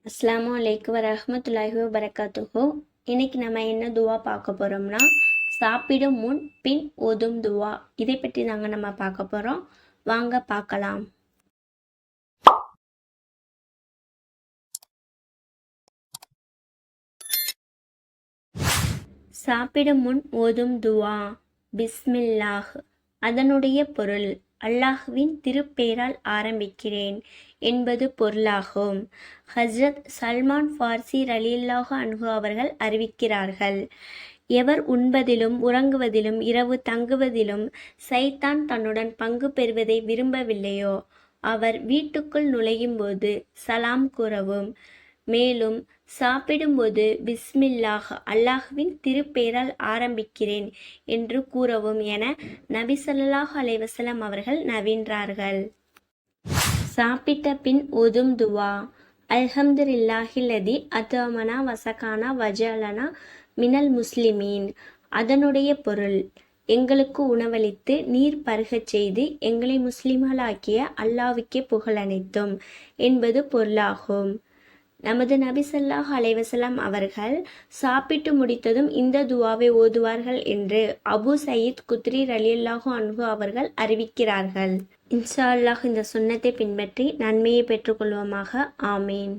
அஸ்ஸலாமு அலைக்கும் வரஹ்மத்துல்லாஹி வபரகாத்துஹு. இன்னைக்கு நம்ம என்ன துவா பார்க்க போகிறோம்னா, சாப்பிடும் முன் பின் ஓதும் துவா. இதை பற்றி தாங்க நம்ம பார்க்க போகிறோம். வாங்க பார்க்கலாம். சாப்பிடும் முன் ஓதும் துவா. பிஸ்மில்லாஹ். அதனுடைய பொருள், அல்லாஹ்வின் திருப்பெயரால் ஆரம்பிக்கிறேன் என்பது பொருளாகும். ஹஜ்ரத் சல்மான் ஃபார்சி ரலியல்லாஹு அன்ஹு அவர்கள் அறிவிக்கிறார்கள், எவர் உண்பதிலும் உறங்குவதிலும் இரவு தங்குவதிலும் சைத்தான் தன்னுடன் பங்கு பெறுவதை விரும்பவில்லையோ, அவர் வீட்டுக்குள் நுழையும்போது சலாம் கூறவும், மேலும் சாப்பிடும்போது பிஸ்மில்லாஹ், அல்லாஹ்வின் திருப்பெயரால் ஆரம்பிக்கிறேன் என்று கூறவும் என நபி ஸல்லல்லாஹு அலைஹி வஸல்லம் அவர்கள் நவின்றார்கள். சாப்பிட்ட பின் ஓதும் துவா. அல்ஹம்துலில்லாஹில்லதி அத்அமனா வஸகானா வஜஅலனா மினல் முஸ்லிமீன். அதனுடைய பொருள், எங்களுக்கு உணவளித்து நீர் பருகச் செய்து எங்களை முஸ்லிம்களாக்கிய அல்லாஹ்வுக்கே புகழனைத்தும் என்பது பொருளாகும். நமது நபி ஸல்லல்லாஹு அலைஹி வஸல்லம் அவர்கள் சாப்பிட்டு முடித்ததும் இந்த துவாவை ஓதுவார்கள் என்று அபு சயீத் குத்ரி ரலியல்லாஹு அன்ஹு அவர்கள் அறிவிக்கிறார்கள். இன்ஷா அல்லாஹ் இந்த சுன்னத்தை பின்பற்றி நன்மையை பெற்றுக்கொள்வோமாக. ஆமீன்.